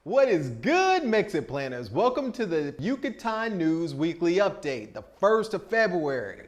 What is good, Mexit planners? Welcome to the Yucatan News Weekly update, the 1st of February.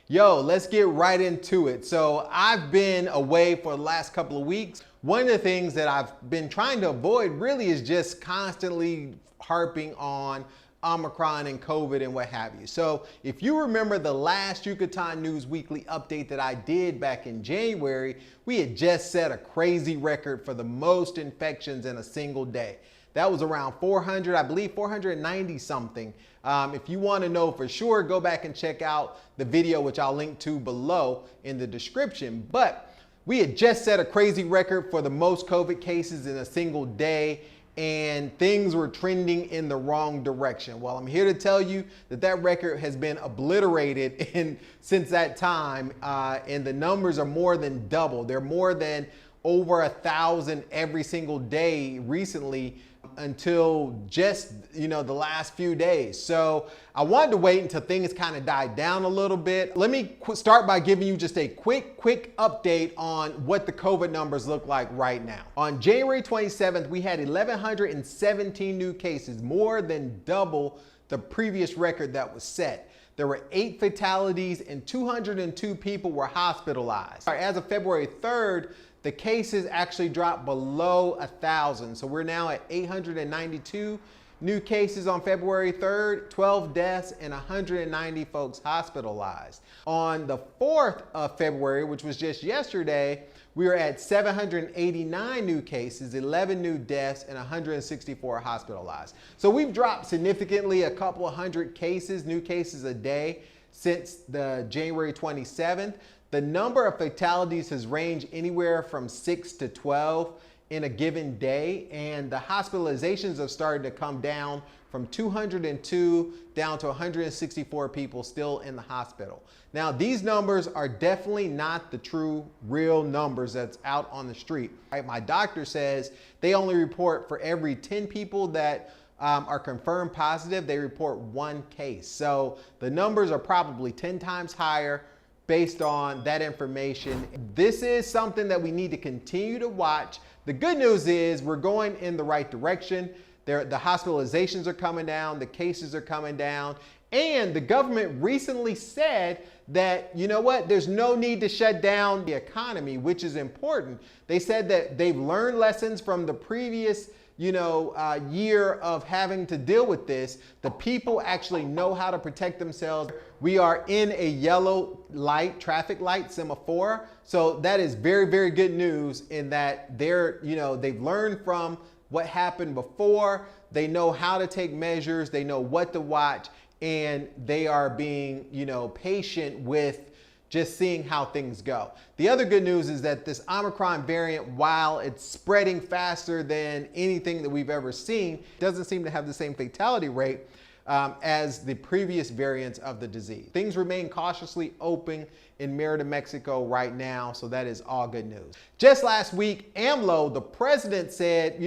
Yo, let's get right into it. So I've been away for the last couple of weeks. One of the things that I've been trying to avoid really is just constantly harping on Omicron and COVID and what have you. So if you remember the last Yucatan News Weekly update that I did back in January, we had just set a crazy record for the most infections in a single day. That was around 400, I believe 490 something. If you want to know for sure, go back and check out the video, which I'll link to below in the description. But we had just set a crazy record for the most COVID cases in a single day, and things were trending in the wrong direction. Well, I'm here to tell you that that record has been obliterated since that time, and the numbers are more than double. They're more than over 1,000 every single day recently, until just, the last few days. So I wanted to wait until things kind of died down a little bit. Let me start by giving you just a quick update on what the COVID numbers look like right now. On January 27th, we had 1,117 new cases, more than double the previous record that was set. There were 8 fatalities and 202 people were hospitalized. As of February 3rd, the cases actually dropped below 1,000. So we're now at 892 new cases on February 3rd, 12 deaths and 190 folks hospitalized. On the 4th of February, which was just yesterday, we were at 789 new cases, 11 new deaths, and 164 hospitalized. So we've dropped significantly, a couple of hundred cases, new cases a day since the January 27th. The number of fatalities has ranged anywhere from 6 to 12 in a given day, and the hospitalizations have started to come down from 202 down to 164 people still in the hospital. Now, these numbers are definitely not the true, real numbers that's out on the street. Right? My doctor says they only report for every 10 people that are confirmed positive, they report 1 case. So the numbers are probably 10 times higher based on that information. This is something that we need to continue to watch. The good news is we're going in the right direction. The hospitalizations are coming down, the cases are coming down, and the government recently said that, there's no need to shut down the economy, which is important. They said that they've learned lessons from the previous year of having to deal with this. The people actually know how to protect themselves. We are in a yellow light, traffic light semaphore. So that is very, very good news in that they've learned from what happened before. They know how to take measures. They know what to watch, and they are being, patient with just seeing how things go. The other good news is that this Omicron variant, while it's spreading faster than anything that we've ever seen, doesn't seem to have the same fatality rate as the previous variants of the disease. Things remain cautiously open in Merida, Mexico right now, so that is all good news. Just last week, AMLO, the president, said,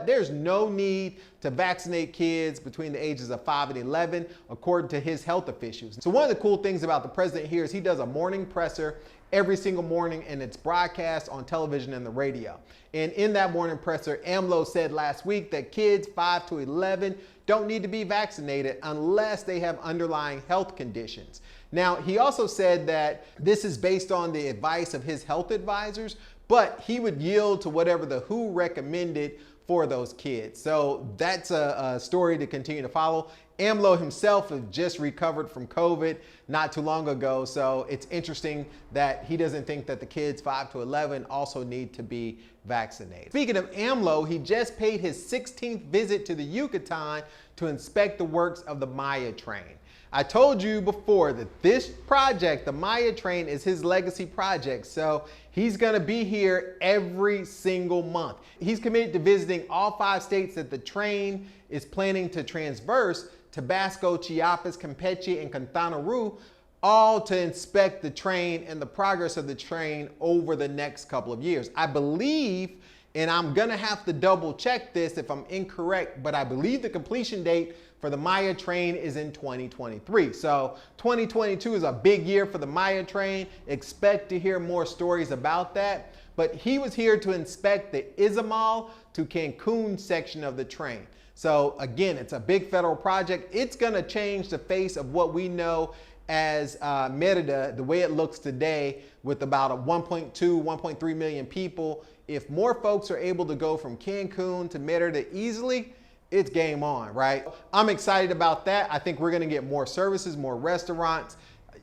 there's no need to vaccinate kids between the ages of 5 and 11, according to his health officials. So one of the cool things about the president here is he does a morning presser every single morning, and it's broadcast on television and the radio. And in that morning presser, AMLO said last week that kids 5 to 11 don't need to be vaccinated unless they have underlying health conditions. Now, he also said that this is based on the advice of his health advisors, but he would yield to whatever the WHO recommended for those kids. So that's a story to continue to follow. AMLO himself has just recovered from COVID not too long ago, so it's interesting that he doesn't think that the kids 5 to 11 also need to be vaccinated. Speaking of AMLO, he just paid his 16th visit to the Yucatan to inspect the works of the Maya train. I told you before that this project, the Maya train, is his legacy project. So he's gonna be here every single month. He's committed to visiting all 5 states that the train is planning to transverse: Tabasco, Chiapas, Campeche, and Quintana Roo, all to inspect the train and the progress of the train over the next couple of years. I believe, and I'm gonna have to double check this if I'm incorrect, but I believe the completion date for the Maya train is in 2023. So 2022 is a big year for the Maya train. Expect to hear more stories about that. but he was here to inspect the Izamal to Cancun section of the train. So again, it's a big federal project. It's gonna change the face of what we know as Merida, the way it looks today, with about a 1.2, 1.3 million people. If more folks are able to go from Cancun to Merida easily, it's game on, right? I'm excited about that. I think we're gonna get more services, more restaurants.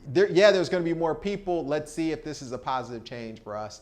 There's gonna be more people. Let's see if this is a positive change for us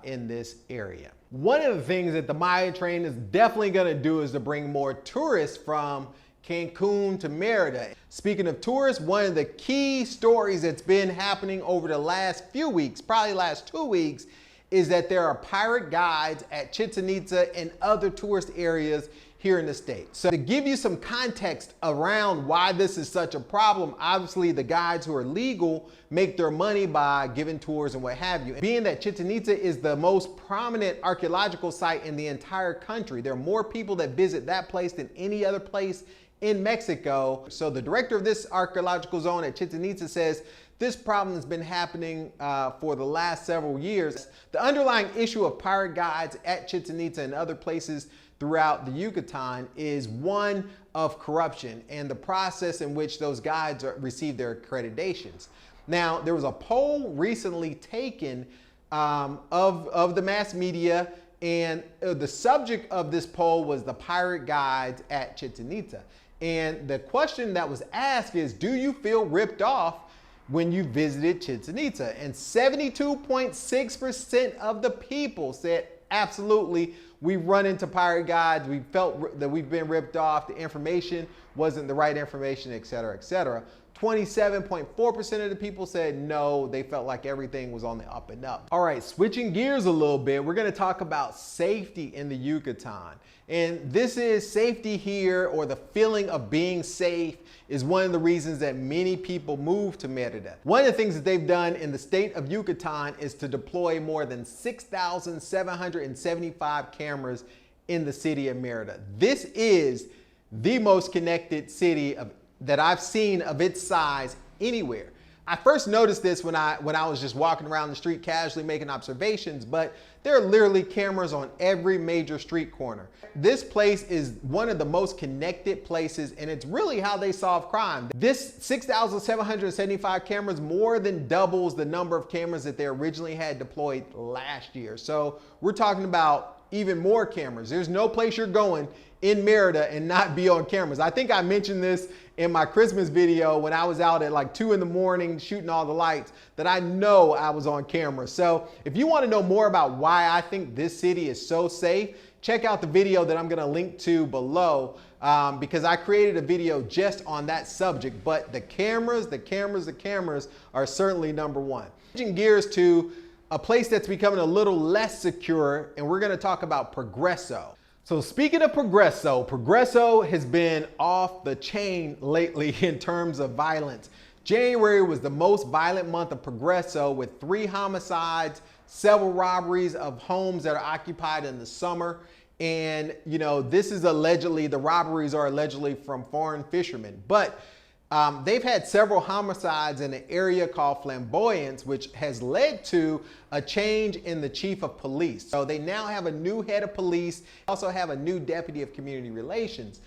in this area. One of the things that the Maya train is definitely gonna do is to bring more tourists from Cancun to Merida. Speaking of tourists, one of the key stories that's been happening over the last few weeks, probably last 2 weeks, is that there are pirate guides at Chichen Itza and other tourist areas here in the state. So to give you some context around why this is such a problem, obviously the guides who are legal make their money by giving tours and what have you. Being that Chichen Itza is the most prominent archaeological site in the entire country, there are more people that visit that place than any other place in Mexico. So the director of this archaeological zone at Chichen Itza says this problem has been happening for the last several years. The underlying issue of pirate guides at Chichen Itza and other places throughout the Yucatan is one of corruption and the process in which those guides receive their accreditations. Now, there was a poll recently taken of the mass media, and the subject of this poll was the pirate guides at Chichen Itza. And the question that was asked is, do you feel ripped off when you visited Chichen Itza? And 72.6% of the people said, absolutely, we've run into pirate guides, we felt that we've been ripped off, the information wasn't the right information, et cetera, et cetera. 27.4% of the people said no, they felt like everything was on the up and up. All right, switching gears a little bit, we're gonna talk about safety in the Yucatan. And this is safety here, or the feeling of being safe, is one of the reasons that many people move to Merida. One of the things that they've done in the state of Yucatan is to deploy more than 6,775 cameras in the city of Merida. This is the most connected city that I've seen of its size anywhere. I first noticed this when I was just walking around the street casually making observations, but there are literally cameras on every major street corner. This place is one of the most connected places, and it's really how they solve crime. This 6,775 cameras more than doubles the number of cameras that they originally had deployed last year. So we're talking about even more cameras. There's no place you're going in Merida and not be on cameras. I think I mentioned this in my Christmas video when I was out at like 2 in the morning shooting all the lights, that I know I was on camera. So if you want to know more about why I think this city is so safe, check out the video that I'm going to link to below, because I created a video just on that subject. But the cameras are certainly number one. Changing gears to a place that's becoming a little less secure, and we're going to talk about Progreso. So speaking of Progreso, Progreso has been off the chain lately in terms of violence. January was the most violent month of Progreso, with 3 homicides, several robberies of homes that are occupied in the summer. And, you know, this is allegedly, the robberies are allegedly from foreign fishermen. But they've had several homicides in an area called Flamboyance, which has led to a change in the chief of police. So they now have a new head of police, also have a new deputy of community relations.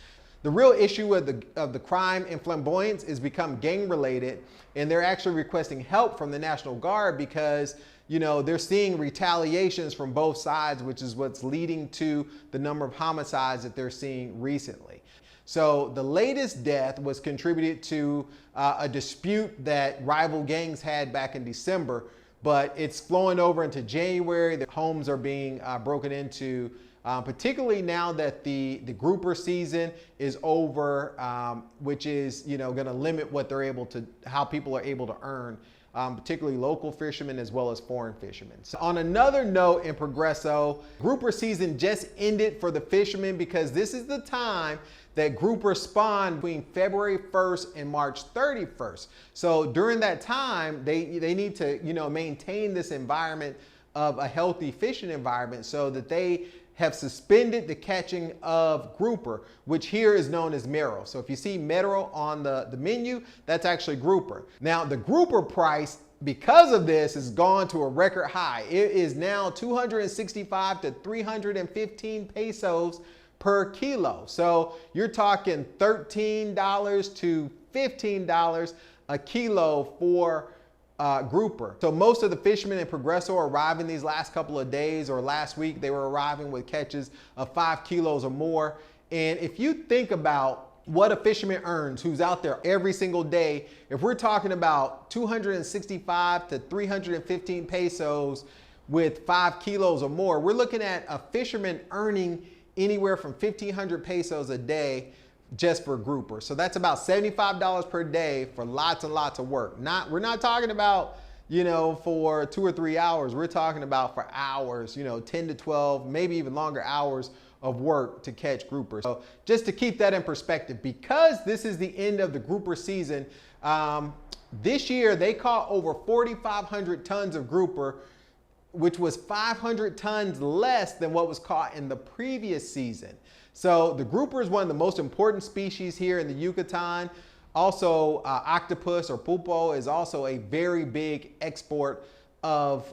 The real issue of the crime in Flamboyance is become gang related, and they're actually requesting help from the National Guard because, you know, they're seeing retaliations from both sides, which is what's leading to the number of homicides that they're seeing recently. So the latest death was contributed to a dispute that rival gangs had back in December, but it's flowing over into January. The homes are being broken into, particularly now that the grouper season is over, which is, you know, going to limit what they're able to, how people are able to earn, particularly local fishermen as well as foreign fishermen. So on another note in Progreso, grouper season just ended for the fishermen because this is the time that grouper spawn between February 1st and March 31st. So during that time, they need to, you know, maintain this environment of a healthy fishing environment so that they have suspended the catching of grouper, which here is known as mero. So if you see mero on the menu, that's actually grouper. Now the grouper price, because of this, has gone to a record high. It is now 265 to 315 pesos per kilo. So you're talking $13 to $15 a kilo for grouper. So most of the fishermen in Progreso are arriving these last couple of days, or last week they were arriving with catches of 5 kilos or more. And if you think about what a fisherman earns who's out there every single day, if we're talking about 265 to 315 pesos with 5 kilos or more, we're looking at a fisherman earning anywhere from 1,500 pesos a day just for grouper. So that's about $75 per day for lots and lots of work. We're not talking about, for 2 or 3 hours. We're talking about for hours, 10 to 12, maybe even longer hours of work to catch grouper. So just to keep that in perspective, because this is the end of the grouper season, this year they caught over 4,500 tons of grouper, which was 500 tons less than what was caught in the previous season. So the grouper is one of the most important species here in the Yucatan. Also, octopus or pulpo is also a very big export of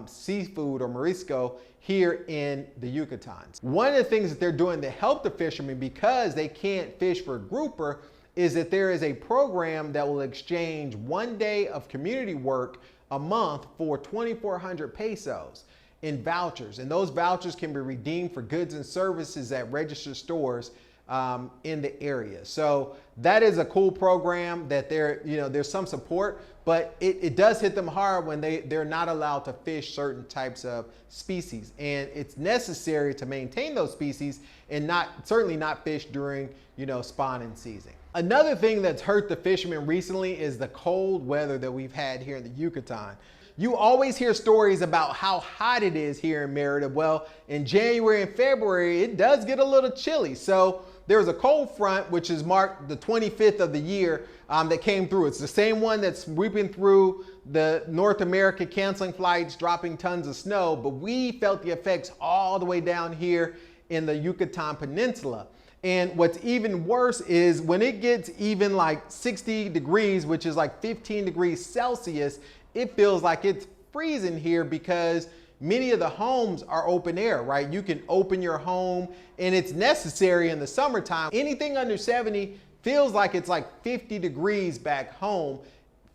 seafood or marisco here in the Yucatan. One of the things that they're doing to help the fishermen, because they can't fish for grouper, is that there is a program that will exchange 1 day of community work a month for 2,400 pesos in vouchers. And those vouchers can be redeemed for goods and services at registered stores in the area. So that is a cool program that there's some support, but it does hit them hard when they're not allowed to fish certain types of species. And it's necessary to maintain those species and certainly not fish during, spawning season. Another thing that's hurt the fishermen recently is the cold weather that we've had here in the Yucatan. You always hear stories about how hot it is here in Merida. Well, in January and February, it does get a little chilly. So there's a cold front, which is marked the 25th of the year, that came through. It's the same one that's sweeping through the North America, canceling flights, dropping tons of snow, but we felt the effects all the way down here in the Yucatan Peninsula. And what's even worse is when it gets even like 60 degrees, which is like 15 degrees Celsius, it feels like it's freezing here because many of the homes are open air, right? You can open your home, and it's necessary in the summertime. Anything under 70 feels like it's like 50 degrees back home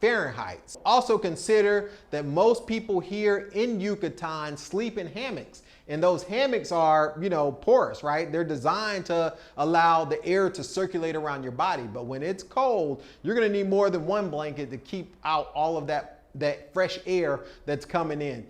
Fahrenheit. Also consider that most people here in Yucatan sleep in hammocks. And those hammocks are, porous, right? They're designed to allow the air to circulate around your body. But when it's cold, you're gonna need more than one blanket to keep out all of that fresh air that's coming in.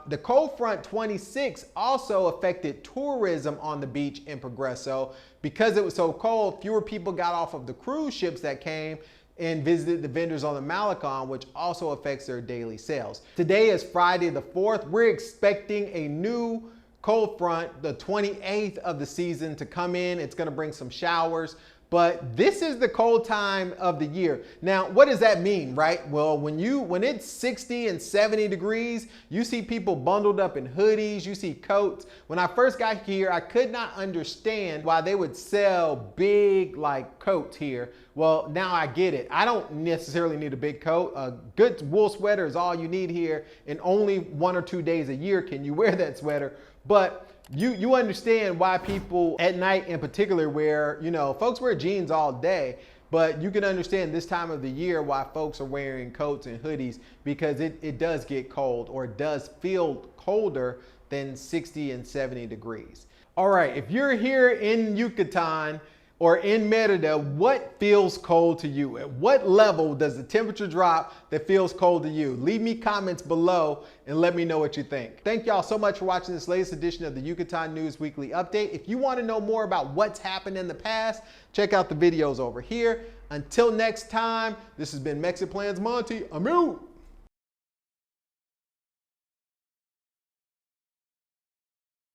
The cold front 26 also affected tourism on the beach in Progreso. Because it was so cold, fewer people got off of the cruise ships that came and visited the vendors on the Malecon, which also affects their daily sales. Today is Friday the 4th. We're expecting a new cold front, the 28th of the season, to come in. It's gonna bring some showers. But this is the cold time of the year. Now, what does that mean, right? Well, when it's 60 and 70 degrees, you see people bundled up in hoodies, you see coats. When I first got here, I could not understand why they would sell big coats here. Well, now I get it. I don't necessarily need a big coat. A good wool sweater is all you need here, and only 1 or 2 days a year can you wear that sweater. But you understand why people at night in particular wear, folks wear jeans all day, but you can understand this time of the year why folks are wearing coats and hoodies, because it does get cold, or it does feel colder than 60 and 70 degrees. All right, if you're here in Yucatan or in Merida, what feels cold to you? At what level does the temperature drop that feels cold to you? Leave me comments below and let me know what you think. Thank y'all so much for watching this latest edition of the Yucatan News Weekly Update. If you want to know more about what's happened in the past, check out the videos over here. Until next time, this has been MexitPlans Monty. I'm out.